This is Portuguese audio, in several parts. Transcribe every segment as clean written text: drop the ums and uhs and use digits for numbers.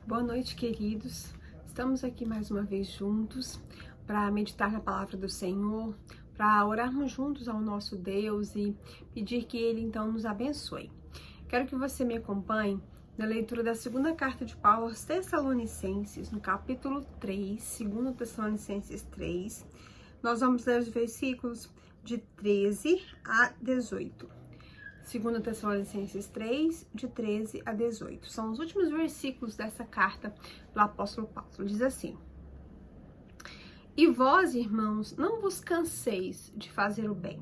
Boa noite, queridos. Estamos aqui mais uma vez juntos para meditar na palavra do Senhor, para orarmos juntos ao nosso Deus e pedir que Ele então nos abençoe. Quero que você me acompanhe na leitura da segunda carta de Paulo aos Tessalonicenses, no capítulo 3, 2 Tessalonicenses 3. Nós vamos ler os versículos de 13 a 18. 2 Tessalonicenses 3, de 13 a 18. São os últimos versículos dessa carta do apóstolo Paulo. Diz assim: E vós, irmãos, não vos canseis de fazer o bem.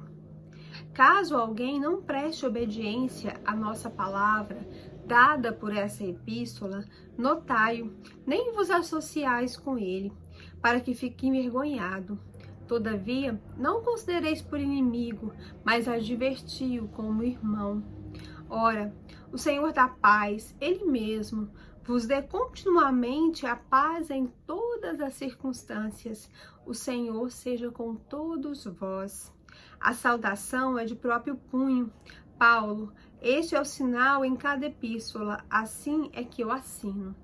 Caso alguém não preste obediência à nossa palavra, dada por essa epístola, notai-o, nem vos associais com ele, para que fique envergonhado. Todavia, não considereis por inimigo, mas adverti-o como irmão. Ora, o Senhor da paz, Ele mesmo, vos dê continuamente a paz em todas as circunstâncias. O Senhor seja com todos vós. A saudação é de próprio punho. Paulo, este é o sinal em cada epístola, assim é que eu assino.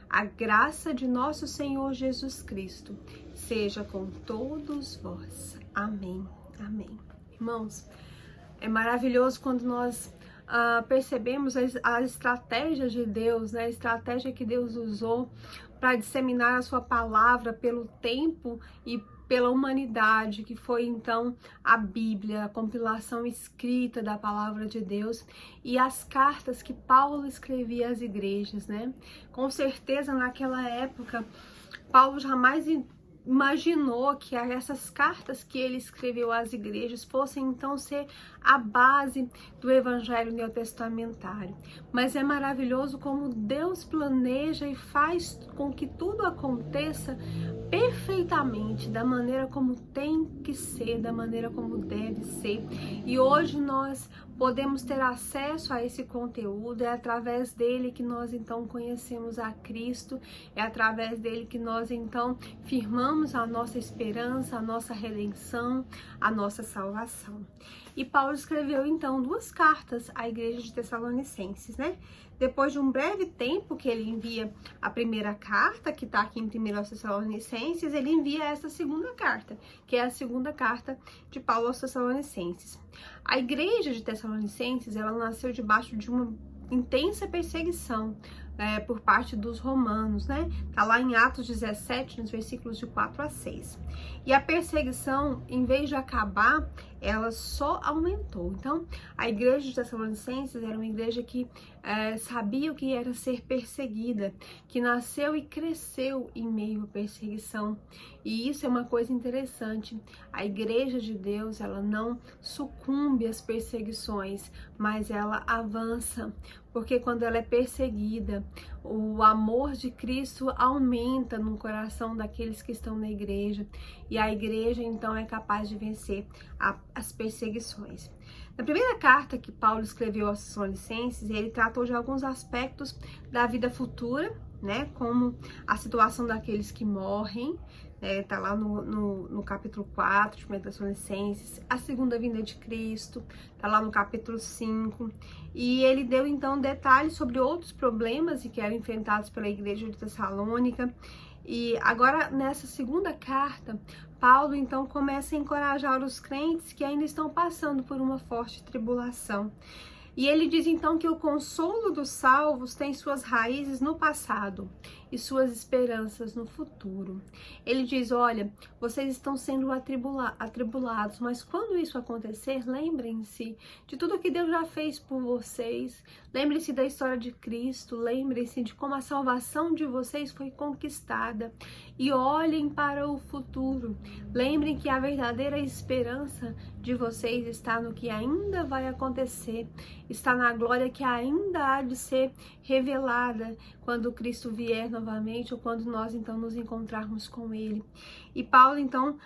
A graça de nosso Senhor Jesus Cristo seja com todos vós. Amém. Amém. Irmãos, é maravilhoso quando nós percebemos a estratégia de Deus, né? A estratégia que Deus usou para disseminar a sua palavra pelo tempo e pela humanidade, que foi então a Bíblia, a compilação escrita da palavra de Deus e as cartas que Paulo escrevia às igrejas, né? Com certeza naquela época Paulo jamais imaginou que essas cartas que ele escreveu às igrejas fossem então ser a base do evangelho neotestamentário. Mas é maravilhoso como Deus planeja e faz com que tudo aconteça perfeitamente, da maneira como tem que ser, da maneira como deve ser. E hoje nós podemos ter acesso a esse conteúdo, é através dele que nós então conhecemos a Cristo, é através dele que nós então firmamos a nossa esperança, a nossa redenção, a nossa salvação. E Paulo escreveu então 2 cartas à igreja de Tessalonicenses, né? Depois de um breve tempo que ele envia a primeira carta, que está aqui em 1 Tessalonicenses, ele envia essa segunda carta, que é a segunda carta de Paulo aos Tessalonicenses. A igreja de Tessalonicenses, ela nasceu debaixo de uma intensa perseguição por parte dos romanos, né? Tá lá em Atos 17, nos versículos de 4 a 6. E a perseguição, em vez de acabar, ela só aumentou. Então, a igreja de Tessalonicenses era uma igreja que sabia o que era ser perseguida, que nasceu e cresceu em meio à perseguição. E isso é uma coisa interessante. A igreja de Deus, ela não sucumbe às perseguições, mas ela avança. Porque quando ela é perseguida, o amor de Cristo aumenta no coração daqueles que estão na igreja. E a igreja, então, é capaz de vencer as perseguições. Na primeira carta que Paulo escreveu aos Tessalonicenses, ele tratou de alguns aspectos da vida futura, né? Como a situação daqueles que morrem, tá lá no capítulo 4 de 1 Tessalonicenses, a segunda vinda de Cristo, tá lá no capítulo 5, e ele deu então detalhes sobre outros problemas que eram enfrentados pela igreja de Tessalônica. E agora, nessa segunda carta, Paulo então começa a encorajar os crentes que ainda estão passando por uma forte tribulação. E ele diz então que o consolo dos salvos tem suas raízes no passado e suas esperanças no futuro. Ele diz, olha, vocês estão sendo atribulados, mas quando isso acontecer, lembrem-se de tudo que Deus já fez por vocês, lembrem-se da história de Cristo, lembrem-se de como a salvação de vocês foi conquistada e olhem para o futuro. Lembrem que a verdadeira esperança de vocês está no que ainda vai acontecer, está na glória que ainda há de ser revelada quando Cristo vier novamente ou quando nós então nos encontrarmos com Ele. E Paulo então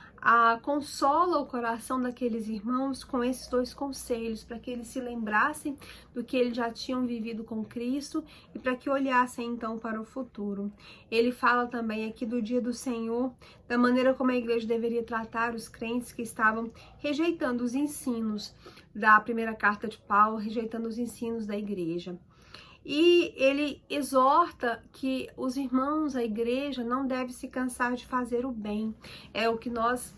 consola o coração daqueles irmãos com esses 2 conselhos, para que eles se lembrassem do que eles já tinham vivido com Cristo e para que olhassem então para o futuro. Ele fala também aqui do dia do Senhor, da maneira como a igreja deveria tratar os crentes que estavam rejeitando os ensinos da primeira carta de Paulo, rejeitando os ensinos da igreja. E ele exorta que os irmãos, a igreja, não deve se cansar de fazer o bem. É o que nós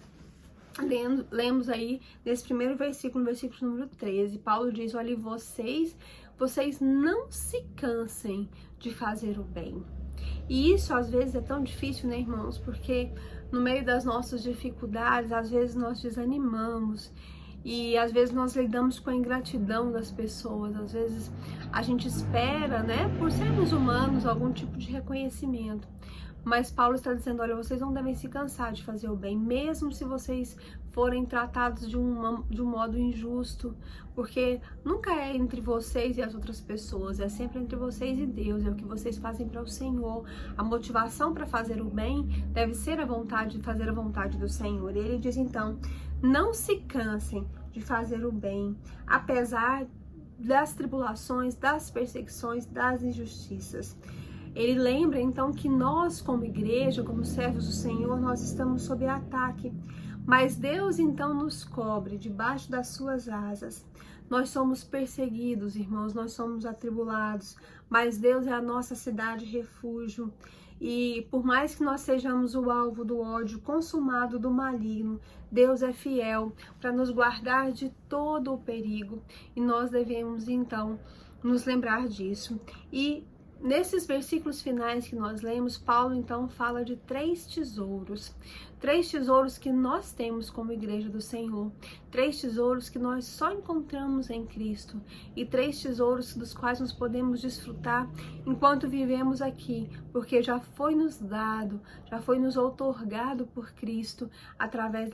lemos aí nesse primeiro versículo, no versículo número 13. Paulo diz: olha, vocês não se cansem de fazer o bem. E isso às vezes é tão difícil, né, irmãos? Porque no meio das nossas dificuldades, às vezes nós desanimamos. E às vezes nós lidamos com a ingratidão das pessoas, às vezes a gente espera, né, por sermos humanos, algum tipo de reconhecimento. Mas Paulo está dizendo, olha, vocês não devem se cansar de fazer o bem, mesmo se vocês forem tratados de um modo injusto, porque nunca é entre vocês e as outras pessoas, é sempre entre vocês e Deus, é o que vocês fazem para o Senhor. A motivação para fazer o bem deve ser a vontade de fazer a vontade do Senhor. E ele diz então, não se cansem de fazer o bem, apesar das tribulações, das perseguições, das injustiças. Ele lembra então que nós, como igreja, como servos do Senhor, nós estamos sob ataque, mas Deus então nos cobre debaixo das suas asas. Nós somos perseguidos, irmãos, nós somos atribulados, mas Deus é a nossa cidade refúgio. E por mais que nós sejamos o alvo do ódio consumado do maligno, Deus é fiel para nos guardar de todo o perigo. E nós devemos então nos lembrar disso. E nesses versículos finais que nós lemos, Paulo então fala de 3 tesouros. 3 tesouros que nós temos como igreja do Senhor. 3 tesouros que nós só encontramos em Cristo. E 3 tesouros dos quais nós podemos desfrutar enquanto vivemos aqui. Porque já foi nos dado, já foi nos outorgado por Cristo através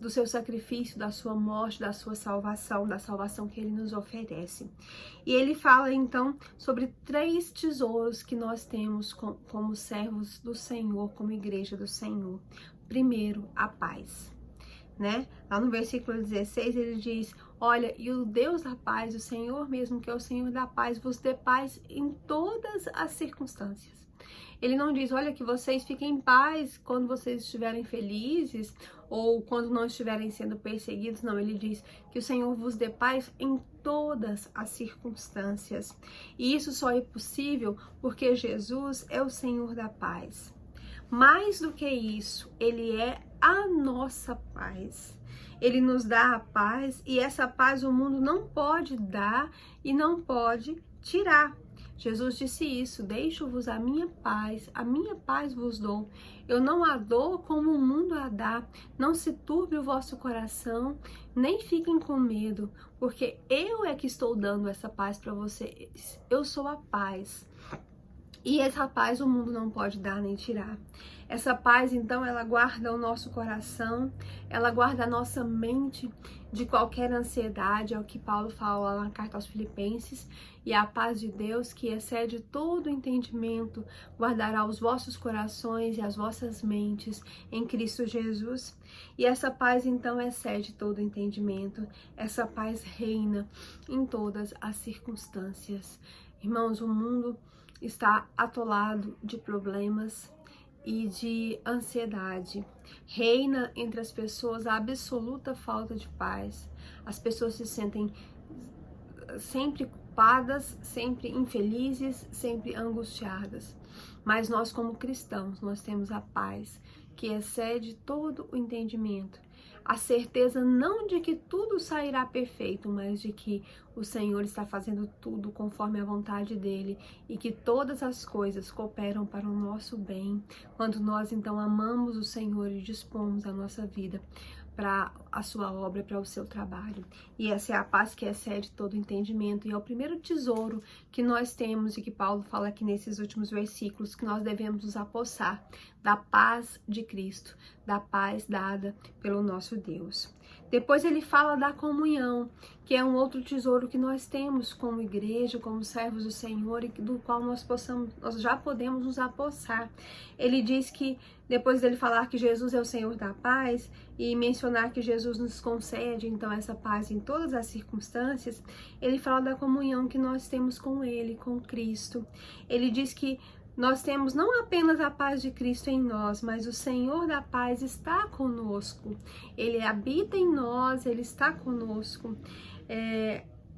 do seu sacrifício, da sua morte, da sua salvação, da salvação que Ele nos oferece. E ele fala então sobre 3 tesouros que nós temos como servos do Senhor, como igreja do Senhor. Primeiro, a paz, né? Lá no versículo 16 ele diz, olha, e o Deus da paz, o Senhor mesmo, que é o Senhor da paz, vos dê paz em todas as circunstâncias. Ele não diz, olha, que vocês fiquem em paz quando vocês estiverem felizes ou quando não estiverem sendo perseguidos. Não, ele diz que o Senhor vos dê paz em todas as circunstâncias. E isso só é possível porque Jesus é o Senhor da paz. Mais do que isso, Ele é a nossa paz. Ele nos dá a paz e essa paz o mundo não pode dar e não pode tirar. Jesus disse isso, deixo-vos a minha paz vos dou. Eu não a dou como o mundo a dá. Não se turbe o vosso coração, nem fiquem com medo, porque eu é que estou dando essa paz para vocês. Eu sou a paz. E essa paz o mundo não pode dar nem tirar. Essa paz, então, ela guarda o nosso coração, ela guarda a nossa mente de qualquer ansiedade, é o que Paulo fala lá na carta aos Filipenses. E a paz de Deus, que excede todo o entendimento, guardará os vossos corações e as vossas mentes em Cristo Jesus. E essa paz, então, excede todo o entendimento. Essa paz reina em todas as circunstâncias. Irmãos, o mundo está atolado de problemas e de ansiedade. Reina entre as pessoas a absoluta falta de paz. As pessoas se sentem sempre culpadas, sempre infelizes, sempre angustiadas. Mas nós, como cristãos, nós temos a paz que excede todo o entendimento. A certeza não de que tudo sairá perfeito, mas de que o Senhor está fazendo tudo conforme a vontade dEle e que todas as coisas cooperam para o nosso bem, quando nós então amamos o Senhor e dispomos a nossa vida para a sua obra, para o seu trabalho. E essa é a paz que excede todo entendimento. E é o primeiro tesouro que nós temos e que Paulo fala aqui nesses últimos versículos, que nós devemos nos apossar da paz de Cristo, da paz dada pelo nosso Deus. Depois ele fala da comunhão, que é um outro tesouro que nós temos como igreja, como servos do Senhor, e do qual nós já podemos nos apossar. Ele diz que, depois dele falar que Jesus é o Senhor da paz, e mencionar que Jesus nos concede, então, essa paz em todas as circunstâncias, ele fala da comunhão que nós temos com Ele, com Cristo. Ele diz que nós temos não apenas a paz de Cristo em nós, mas o Senhor da paz está conosco. Ele habita em nós, Ele está conosco.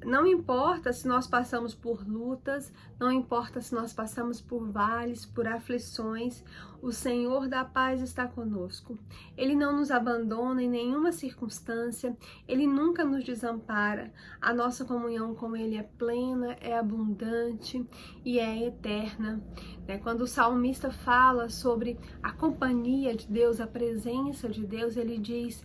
Não importa se nós passamos por lutas, não importa se nós passamos por vales, por aflições, o Senhor da paz está conosco. Ele não nos abandona em nenhuma circunstância, Ele nunca nos desampara. A nossa comunhão com Ele é plena, é abundante e é eterna. Quando o salmista fala sobre a companhia de Deus, a presença de Deus, ele diz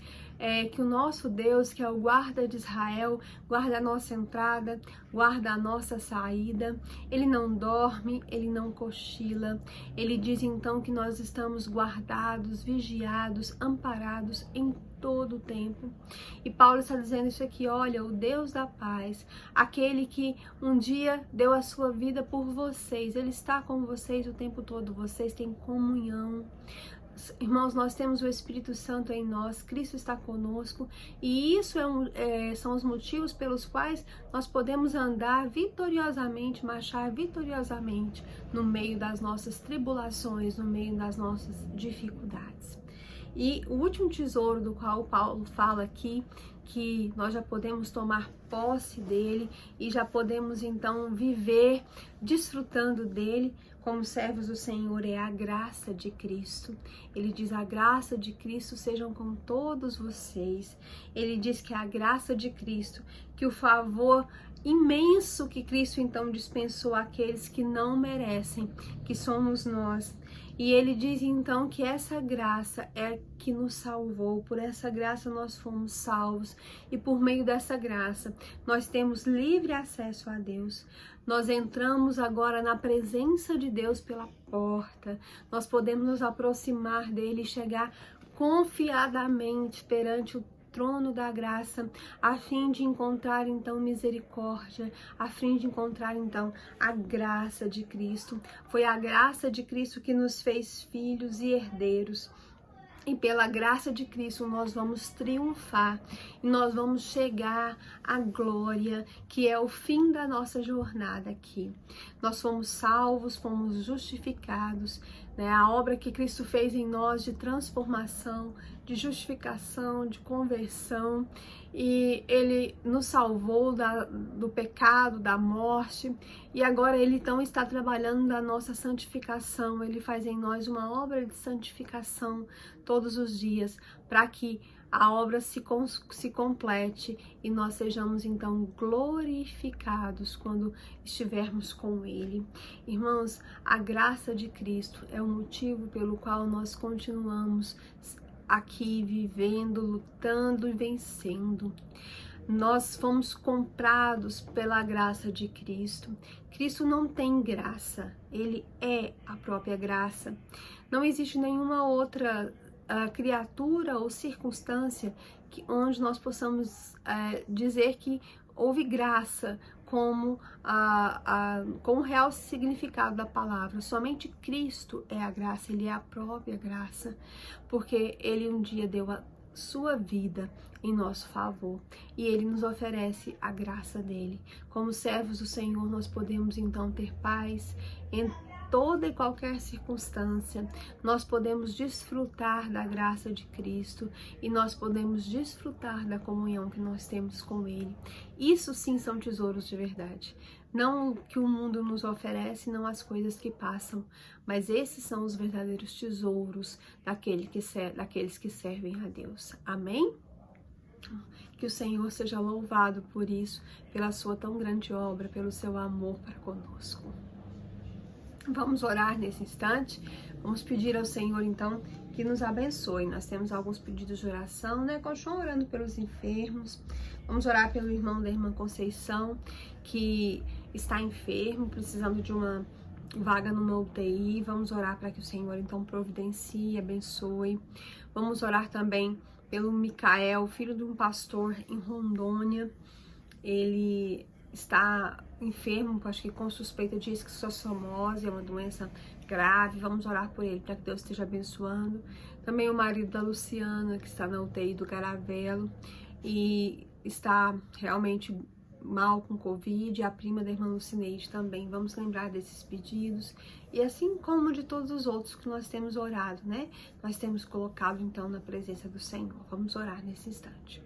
que o nosso Deus, que é o guarda de Israel, guarda a nossa entrada, guarda a nossa saída. Ele não dorme, ele não cochila. Ele diz então que nós estamos guardados, vigiados, amparados em todo o tempo. E Paulo está dizendo isso aqui: olha, o Deus da paz, aquele que um dia deu a sua vida por vocês, ele está com vocês o tempo todo, vocês têm comunhão. Irmãos, nós temos o Espírito Santo em nós, Cristo está conosco, e isso são os motivos pelos quais nós podemos andar vitoriosamente, marchar vitoriosamente no meio das nossas tribulações, no meio das nossas dificuldades. E o último tesouro do qual Paulo fala aqui, que nós já podemos tomar posse dele e já podemos então viver desfrutando dele como servos do Senhor, é a graça de Cristo. Ele diz: a graça de Cristo sejam com todos vocês. Ele diz que a graça de Cristo, que o favor imenso que Cristo então dispensou àqueles que não merecem, que somos nós. E ele diz então que essa graça é que nos salvou, por essa graça nós fomos salvos, e por meio dessa graça nós temos livre acesso a Deus. Nós entramos agora na presença de Deus pela porta, nós podemos nos aproximar dele e chegar confiadamente perante o trono da graça, a fim de encontrar então misericórdia, a fim de encontrar então a graça de Cristo. Foi a graça de Cristo que nos fez filhos e herdeiros. E pela graça de Cristo nós vamos triunfar e nós vamos chegar à glória, que é o fim da nossa jornada aqui. Nós fomos salvos, fomos justificados, a obra que Cristo fez em nós de transformação, de justificação, de conversão, e Ele nos salvou do pecado, da morte, e agora Ele então está trabalhando na nossa santificação. Ele faz em nós uma obra de santificação todos os dias, para que a obra se complete e nós sejamos então glorificados quando estivermos com Ele. Irmãos, a graça de Cristo é o motivo pelo qual nós continuamos aqui vivendo, lutando e vencendo. Nós fomos comprados pela graça de Cristo. Cristo não tem graça, Ele é a própria graça. Não existe nenhuma outra criatura ou circunstância onde nós possamos dizer que houve graça como o real significado da palavra. Somente Cristo é a graça, Ele é a própria graça, porque Ele um dia deu a sua vida em nosso favor e Ele nos oferece a graça dele. Como servos do Senhor, nós podemos então ter paz em toda e qualquer circunstância. Nós podemos desfrutar da graça de Cristo e nós podemos desfrutar da comunhão que nós temos com Ele. Isso sim são tesouros de verdade. Não o que o mundo nos oferece, não as coisas que passam, mas esses são os verdadeiros tesouros daqueles que servem a Deus. Amém? Que o Senhor seja louvado por isso, pela sua tão grande obra, pelo seu amor para conosco. Vamos orar nesse instante, vamos pedir ao Senhor então que nos abençoe. Nós temos alguns pedidos de oração, Continua orando pelos enfermos. Vamos orar pelo irmão da irmã Conceição, que está enfermo, precisando de uma vaga numa UTI. Vamos orar para que o Senhor então providencie, abençoe. Vamos orar também pelo Micael, filho de um pastor em Rondônia. Ele está enfermo, acho que com suspeita de esquistossomose, é uma doença grave. Vamos orar por ele, para que Deus esteja abençoando. Também o marido da Luciana, que está na UTI do Garavelo e está realmente mal com Covid, a prima da irmã Lucineide também. Vamos lembrar desses pedidos, e assim como de todos os outros que nós temos orado, Nós temos colocado então na presença do Senhor. Vamos orar nesse instante.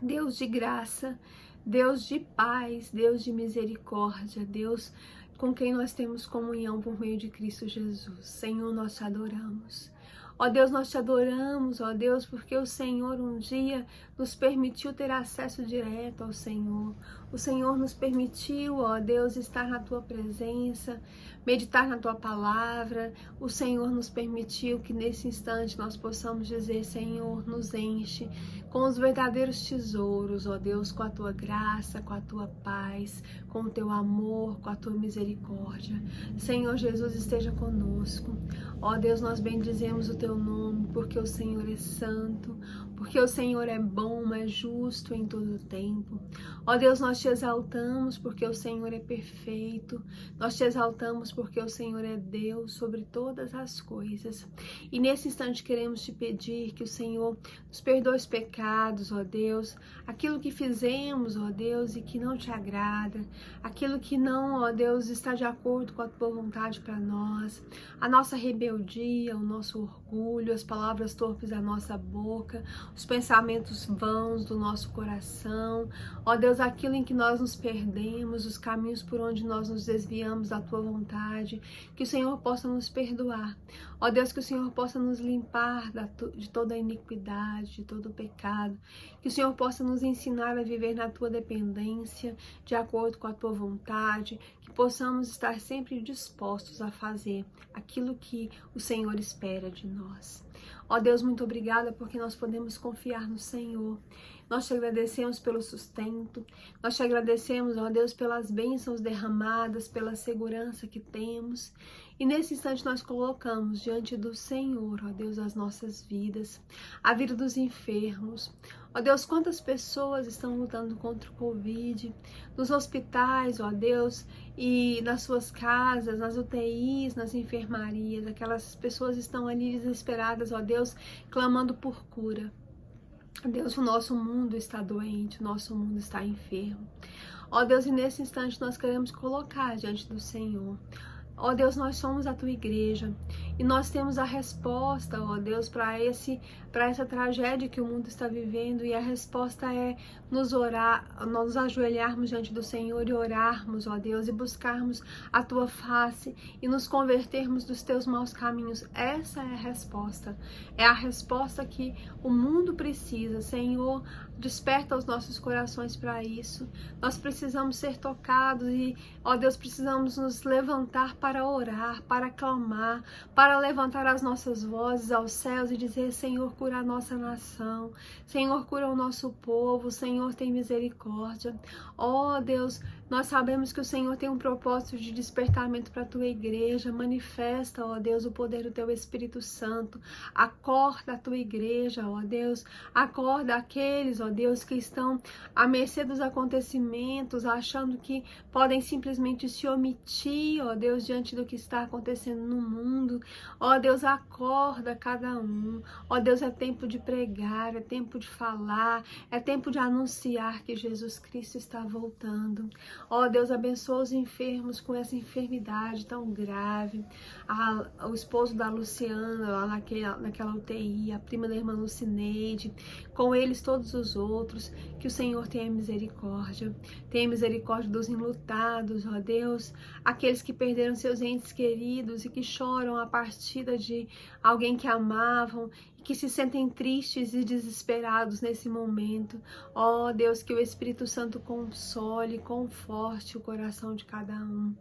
Deus de graça, Deus de paz, Deus de misericórdia, Deus com quem nós temos comunhão por meio de Cristo Jesus. Senhor, nós te adoramos. Ó Deus, nós te adoramos, ó Deus, porque o Senhor um dia nos permitiu ter acesso direto ao Senhor. O Senhor nos permitiu, ó Deus, estar na tua presença, meditar na tua palavra. O Senhor nos permitiu que nesse instante nós possamos dizer: Senhor, nos enche com os verdadeiros tesouros, ó Deus, com a tua graça, com a tua paz, com o teu amor, com a tua misericórdia. Senhor Jesus, esteja conosco. Ó Deus, nós bendizemos o teu nome, porque o Senhor é santo, porque o Senhor é bom, é justo em todo o tempo. Ó Deus, nós te exaltamos porque o Senhor é perfeito. Nós te exaltamos porque o Senhor é Deus sobre todas as coisas. E nesse instante queremos te pedir que o Senhor nos perdoe os pecados, ó Deus, aquilo que fizemos, ó Deus, e que não te agrada, aquilo que não, ó Deus, está de acordo com a tua vontade para nós, a nossa rebeldia, o nosso orgulho, as palavras torpes da nossa boca, os pensamentos vãos do nosso coração, ó Deus, aquilo em que nós nos perdemos, os caminhos por onde nós nos desviamos da tua vontade, que o Senhor possa nos perdoar, ó Deus, que o Senhor possa nos limpar de toda a iniquidade, de todo o pecado, que o Senhor possa nos ensinar a viver na tua dependência, de acordo com a tua vontade, que possamos estar sempre dispostos a fazer aquilo que o Senhor espera de nós. Ó Deus, muito obrigada porque nós podemos confiar no Senhor. Nós te agradecemos pelo sustento, nós te agradecemos, ó Deus, pelas bênçãos derramadas, pela segurança que temos. E nesse instante nós colocamos diante do Senhor, ó Deus, as nossas vidas, a vida dos enfermos. Ó Deus, quantas pessoas estão lutando contra o Covid, nos hospitais, ó Deus, e nas suas casas, nas UTIs, nas enfermarias. Aquelas pessoas estão ali desesperadas, ó Deus, clamando por cura. Deus, o nosso mundo está doente, o nosso mundo está enfermo. Ó Deus, e nesse instante nós queremos colocar diante do Senhor. Ó Deus, nós somos a tua igreja e nós temos a resposta, ó Deus, para essa tragédia que o mundo está vivendo, e a resposta é nos ajoelharmos diante do Senhor e orarmos, ó Deus, e buscarmos a tua face e nos convertermos dos teus maus caminhos. Essa é a resposta que o mundo precisa. Senhor, desperta os nossos corações para isso. Nós precisamos ser tocados e, ó Deus, precisamos nos levantar para orar, para clamar, para levantar as nossas vozes aos céus e dizer: Senhor, cura a nossa nação, Senhor, cura o nosso povo, Senhor, tem misericórdia. Ó Deus, nós sabemos que o Senhor tem um propósito de despertamento para a tua igreja. Manifesta, ó Deus, o poder do teu Espírito Santo. Acorda a tua igreja, ó Deus. Acorda aqueles, ó Deus, que estão à mercê dos acontecimentos, achando que podem simplesmente se omitir, ó Deus, diante do que está acontecendo no mundo. Ó Deus, acorda cada um. Ó Deus, é tempo de pregar, é tempo de falar, é tempo de anunciar que Jesus Cristo está voltando. Ó Deus, abençoa os enfermos com essa enfermidade tão grave. O esposo da Luciana, lá naquela UTI, a prima da irmã Lucineide, com eles todos os outros, que o Senhor tenha misericórdia. Tenha misericórdia dos enlutados, ó Deus, aqueles que perderam seus entes queridos e que choram a partida de alguém que amavam, que se sentem tristes e desesperados nesse momento. Ó Deus, que o Espírito Santo console, conforte o coração de cada um.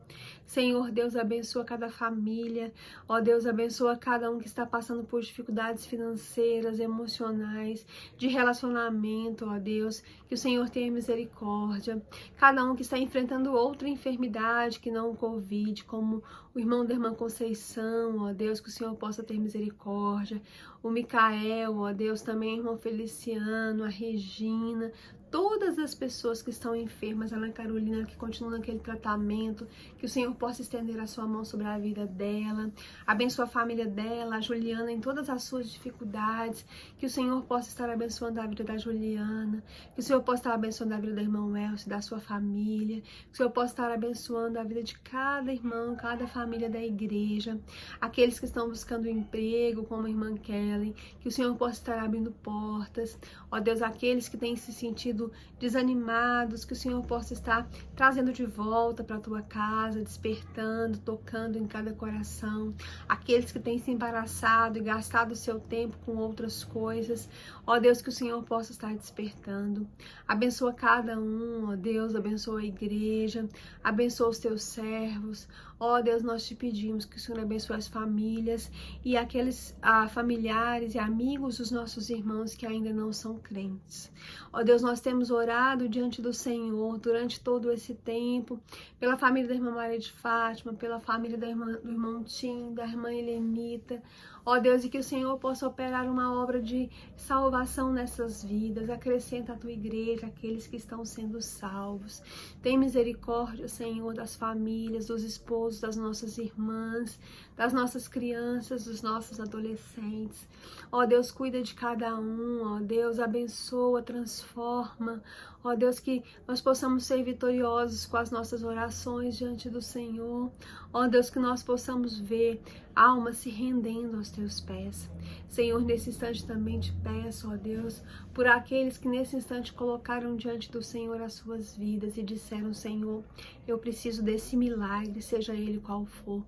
Senhor Deus, abençoa cada família. Ó Deus, abençoa cada um que está passando por dificuldades financeiras, emocionais, de relacionamento, ó Deus, que o Senhor tenha misericórdia. Cada um que está enfrentando outra enfermidade que não o Covid, como o irmão da irmã Conceição, ó Deus, que o Senhor possa ter misericórdia. O Micael, ó Deus, também o irmão Feliciano, a Regina, todas as pessoas que estão enfermas, a Ana Carolina, que continua naquele tratamento, que o Senhor possa estender a sua mão sobre a vida dela, abençoa a família dela, a Juliana, em todas as suas dificuldades, que o Senhor possa estar abençoando a vida da Juliana, que o Senhor possa estar abençoando a vida da irmã Elcio, da sua família, que o Senhor possa estar abençoando a vida de cada irmão, cada família da igreja, aqueles que estão buscando emprego, como a irmã Kelly, que o Senhor possa estar abrindo portas, ó Deus, aqueles que têm se sentido andando desanimados, que o Senhor possa estar trazendo de volta para a tua casa, despertando, tocando em cada coração. Aqueles que têm se embaraçado e gastado o seu tempo com outras coisas, ó Deus, que o Senhor possa estar despertando. Abençoa cada um, ó Deus, abençoa a igreja, abençoa os teus servos. Ó Deus, nós te pedimos que o Senhor abençoe as famílias e aqueles familiares e amigos dos nossos irmãos que ainda não são crentes. Ó Deus, nós temos orado diante do Senhor durante todo esse tempo, pela família da irmã Maria de Fátima, pela família do irmão Tim, da irmã Helenita. Ó Deus, e que o Senhor possa operar uma obra de salvação nessas vidas. Acrescenta a tua igreja, aqueles que estão sendo salvos. Tem misericórdia, Senhor, das famílias, dos esposos, das nossas irmãs, das nossas crianças, dos nossos adolescentes. Ó Deus, cuida de cada um. Ó Deus, abençoa, transforma. Ó Deus, que nós possamos ser vitoriosos com as nossas orações diante do Senhor. Ó Deus, que nós possamos ver almas se rendendo aos teus pés. Senhor, nesse instante também te peço, ó Deus, por aqueles que nesse instante colocaram diante do Senhor as suas vidas e disseram: Senhor, eu preciso desse milagre, seja ele qual for.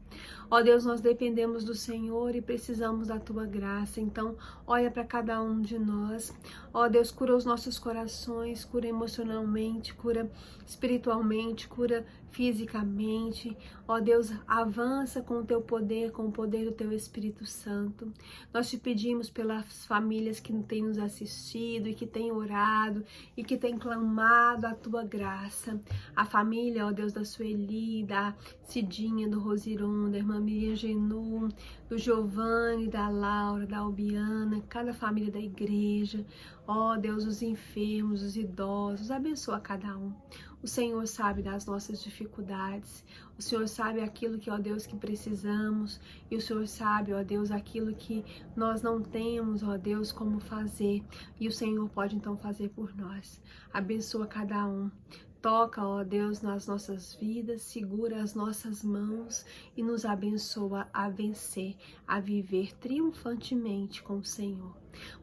Ó Deus, nós dependemos do Senhor e precisamos da tua graça. Então, olha para cada um de nós. Ó Deus, cura os nossos corações, cura emocionalmente, cura espiritualmente, cura fisicamente. Ó Deus, avança com o teu poder, com o poder do teu Espírito Santo. Nós te pedimos pelas famílias que têm nos assistido e que têm orado e que têm clamado a tua graça. A família, ó Deus, da Sueli, da Cidinha, do Rosiron, da irmã Miriam Genu, do Giovanni, da Laura, da Albiana, cada família da igreja. Ó Deus, os enfermos, os idosos, abençoa cada um. O Senhor sabe das nossas dificuldades, o Senhor sabe aquilo que, ó Deus, que precisamos, e o Senhor sabe, ó Deus, aquilo que nós não temos, ó Deus, como fazer, e o Senhor pode então fazer por nós. Abençoa cada um. Toca, ó Deus, nas nossas vidas, segura as nossas mãos e nos abençoa a vencer, a viver triunfantemente com o Senhor.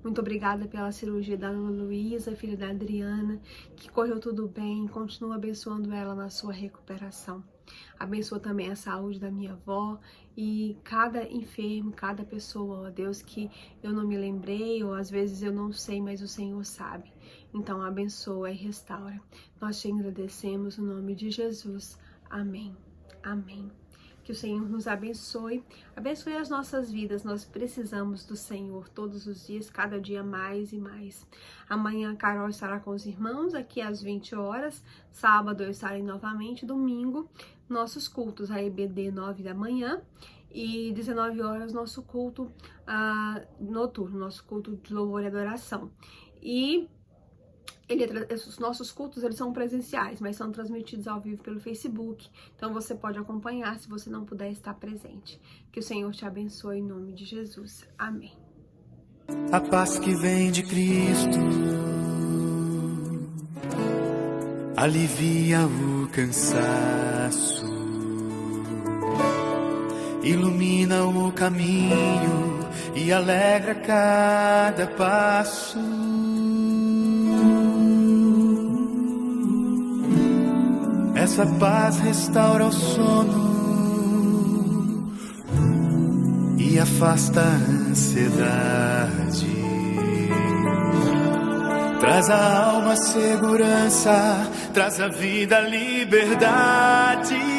Muito obrigada pela cirurgia da Ana Luísa, filha da Adriana, que correu tudo bem. Continua abençoando ela na sua recuperação. Abençoa também a saúde da minha avó e cada enfermo, cada pessoa, ó Deus, que eu não me lembrei ou às vezes eu não sei, mas o Senhor sabe. Então abençoa e restaura. Nós te agradecemos no nome de Jesus. Amém. Amém. Que o Senhor nos abençoe, abençoe as nossas vidas. Nós precisamos do Senhor todos os dias, cada dia mais e mais. Amanhã a Carol estará com os irmãos aqui às 20 horas. Sábado eu estarei novamente. Domingo, nossos cultos, a EBD 9 da manhã. E 19 horas, nosso culto noturno, nosso culto de louvor e adoração. E os nossos cultos, eles são presenciais, mas são transmitidos ao vivo pelo Facebook. Então você pode acompanhar se você não puder estar presente. Que o Senhor te abençoe em nome de Jesus. Amém. A paz que vem de Cristo alivia o cansaço, ilumina o caminho e alegra cada passo. Essa paz restaura o sono e afasta a ansiedade. Traz à alma segurança, traz à vida liberdade.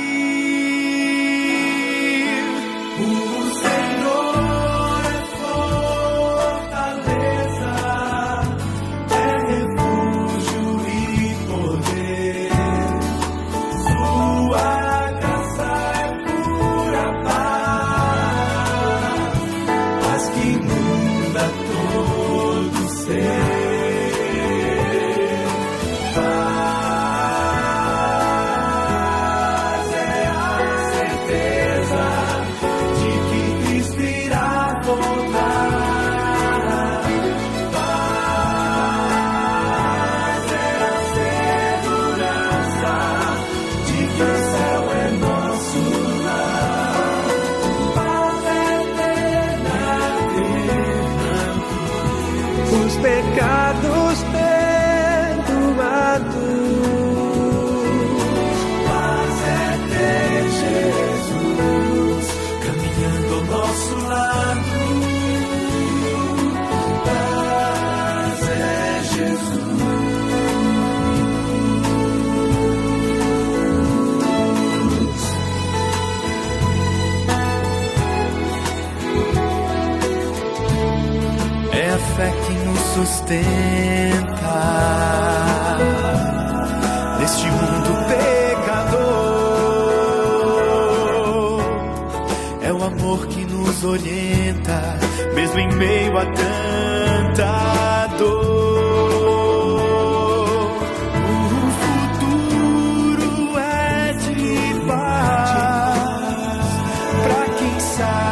fé que nos sustenta neste mundo pecador. É o amor que nos orienta, mesmo em meio a tanta dor. O futuro é de paz pra quem sabe